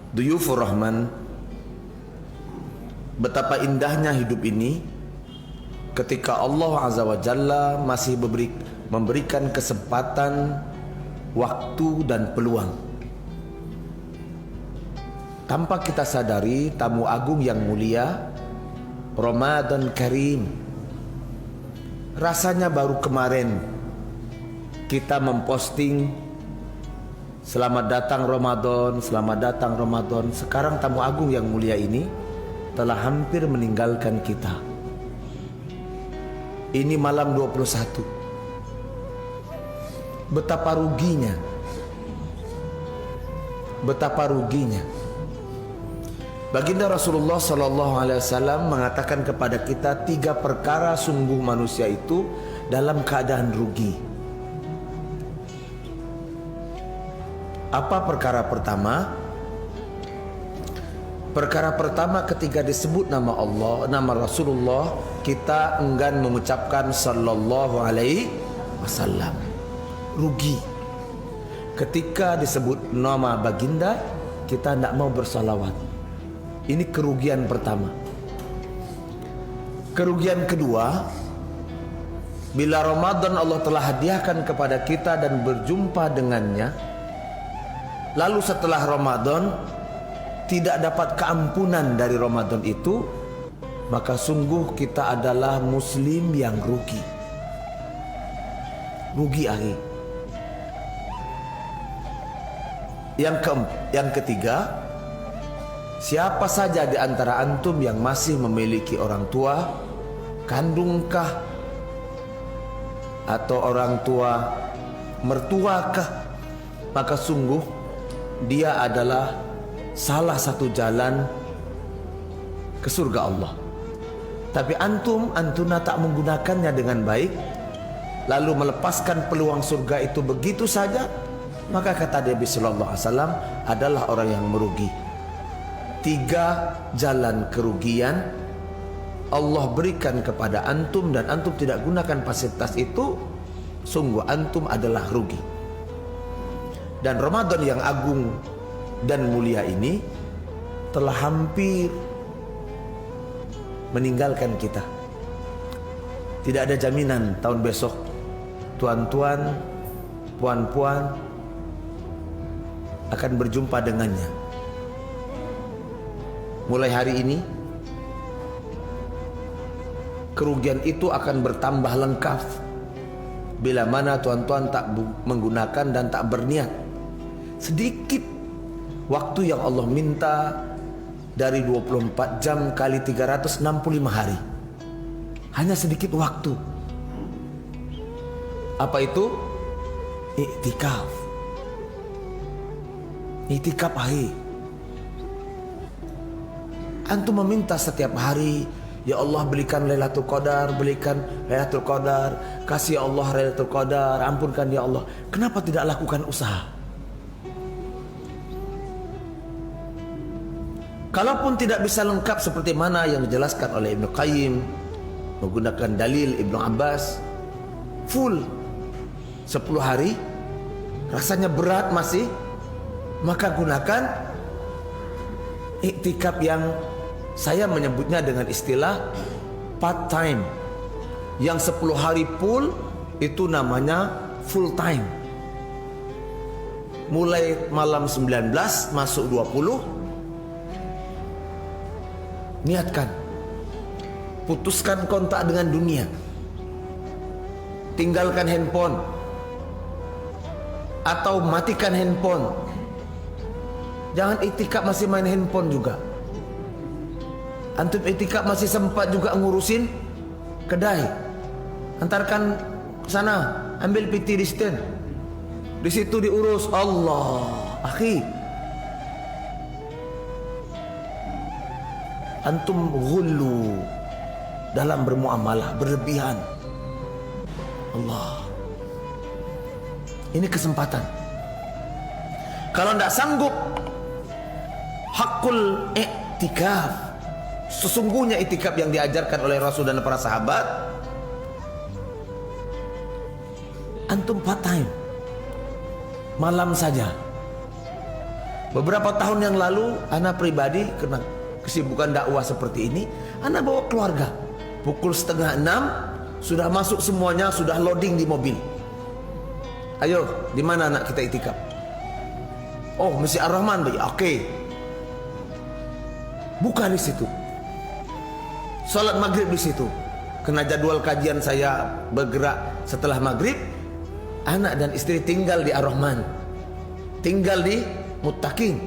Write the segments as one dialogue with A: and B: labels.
A: Duyufur Rahman, betapa indahnya hidup ini ketika Allah Azza wa Jalla masih memberikan kesempatan, waktu dan peluang. Tanpa kita sadari, tamu agung yang mulia, Ramadan Karim, rasanya baru kemarin kita memposting selamat datang Ramadan, selamat datang Ramadan. Sekarang tamu agung yang mulia ini telah hampir meninggalkan kita. Ini malam 21. Betapa ruginya. Betapa ruginya. Baginda Rasulullah SAW mengatakan kepada kita 3 perkara sungguh manusia itu dalam keadaan rugi. Apa perkara pertama? Perkara pertama, ketika disebut nama Allah, nama Rasulullah, kita enggan mengucapkan sallallahu alaihi wasallam. Rugi. Ketika disebut nama baginda, kita tidak mau bersalawat. Ini kerugian pertama. Kerugian kedua, bila Ramadan Allah telah hadiahkan kepada kita dan berjumpa dengannya, lalu setelah Ramadan tidak dapat keampunan dari Ramadan itu, maka sungguh kita adalah muslim yang rugi. Rugi akhi. Yang ketiga, siapa saja di antara antum yang masih memiliki orang tua, kandungkah atau orang tua mertuakah, maka sungguh dia adalah salah satu jalan ke surga Allah. Tapi antuna tak menggunakannya dengan baik, lalu melepaskan peluang surga itu begitu saja, maka kata Nabi sallallahu alaihi wasallam adalah orang yang merugi. 3 jalan kerugian Allah berikan kepada antum dan antum tidak gunakan fasilitas itu, sungguh antum adalah rugi. Dan Ramadan yang agung dan mulia ini telah hampir meninggalkan kita. Tidak ada jaminan tahun besok tuan-tuan, puan-puan akan berjumpa dengannya. Mulai hari ini kerugian itu akan bertambah lengkap bila mana tuan-tuan tak menggunakan dan tak berniat. Sedikit waktu yang Allah minta dari 24 jam kali 365 hari. Hanya sedikit waktu. Apa itu? Iktikaf. Iktikaf hari. Antum meminta setiap hari, ya Allah berikan Lailatul Qadar, berikan Lailatul Qadar, kasih ya Allah Lailatul Qadar, ampunkan ya Allah. Kenapa tidak lakukan usaha? Kalaupun tidak bisa lengkap seperti mana yang dijelaskan oleh Ibnu Qayyim, menggunakan dalil Ibnu Abbas, full 10 hari, rasanya berat masih, maka gunakan iktikaf yang saya menyebutnya dengan istilah part time. Yang 10 hari full itu namanya full time. Mulai malam 19 masuk 20, niatkan, putuskan kontak dengan dunia, tinggalkan handphone atau matikan handphone. Jangan iktikaf masih main handphone juga. Antum iktikaf masih sempat juga ngurusin kedai, antarkan ke sana, ambil PT di stand, di situ diurus. Allah, akhi, antum ghullu dalam bermuamalah, berlebihan. Allah, ini kesempatan. Kalau tidak sanggup, hakul iktikaf, sesungguhnya iktikaf yang diajarkan oleh Rasul dan para sahabat, antum part time, malam saja. Beberapa tahun yang lalu, ana pribadi kena kesibukan dakwah seperti ini, ana bawa keluarga. Pukul 5:30 sudah masuk semuanya, sudah loading di mobil. Ayo, di mana anak kita itikaf? Oh, Masjid Ar-Rahman, Pak. Oke. Buka di situ. Salat maghrib di situ. Kena jadwal kajian saya bergerak setelah maghrib. Anak dan istri tinggal di Ar-Rahman, tinggal di Muttaqin.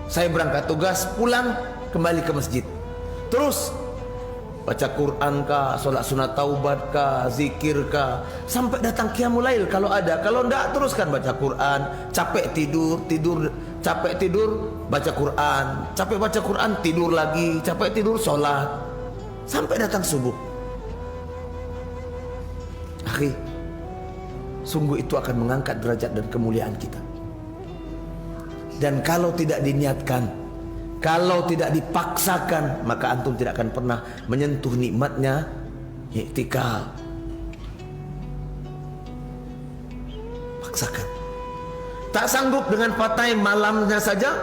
A: Saya berangkat tugas, pulang kembali ke masjid. Terus baca Quran kah, solat sunat taubat kah, zikir kah, sampai datang qiyamul lail kalau ada. Kalau enggak, teruskan baca Quran. Capek tidur, capek tidur, baca Quran. Capek baca Quran, tidur lagi. Capek tidur, solat. Sampai datang subuh. Akhi, sungguh itu akan mengangkat derajat dan kemuliaan kita. Dan kalau tidak diniatkan, kalau tidak dipaksakan, maka antum tidak akan pernah menyentuh nikmatnya iktikaf. Paksakan. Tak sanggup dengan part time malamnya saja,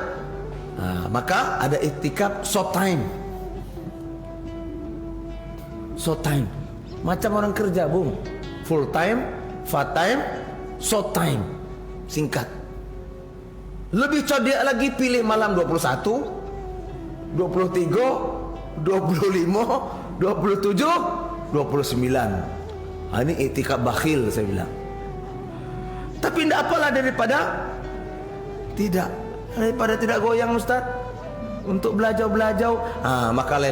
A: maka ada iktikaf short time. Short time, macam orang kerja, Bung. Full time, part time, short time, singkat. Lebih cerdik lagi, pilih malam 21, 23, 25, 27, 29. Ini iktikaf bakhil, saya bilang. Tapi tidak apalah daripada tidak goyang, Ustaz. Untuk belajar. Maka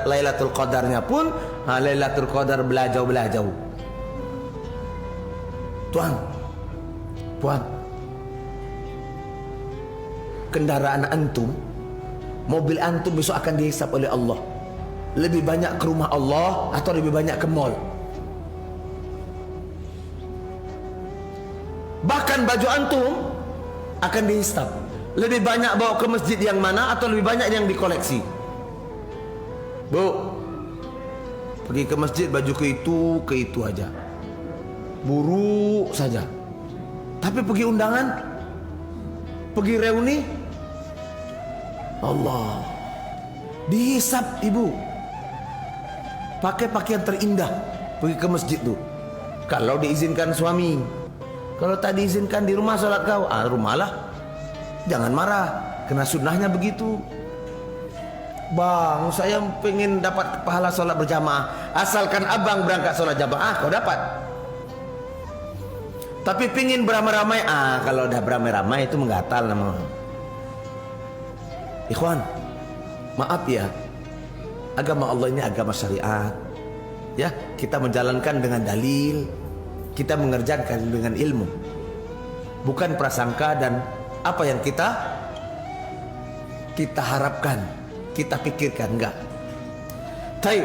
A: Lailatul Qadarnya pun Lailatul Qadar belajar. Tuan, puan, kendaraan antum, mobil antum besok akan dihisap oleh Allah. Lebih banyak ke rumah Allah atau lebih banyak ke mall? Bahkan baju antum akan dihisap. Lebih banyak bawa ke masjid yang mana atau lebih banyak yang dikoleksi? Bu, pergi ke masjid baju ke itu aja, buruk saja. Tapi pergi undangan, pergi reuni, Allah, dihisap ibu. Pakai pakaian terindah, pergi ke masjid tuh. Kalau diizinkan suami, kalau tak diizinkan di rumah sholat kau, rumahlah. Jangan marah, kena sunnahnya begitu. Bang, saya pengen dapat pahala sholat berjamaah. Asalkan abang berangkat sholat jamaah, kau dapat. Tapi pingin beramai-ramai, kalau udah beramai-ramai itu menggatal nama. Ikhwan, maaf ya, agama Allah ini agama syariat. Ya, kita menjalankan dengan dalil, kita mengerjakan dengan ilmu, bukan prasangka dan apa yang kita harapkan, kita pikirkan, enggak. Taib.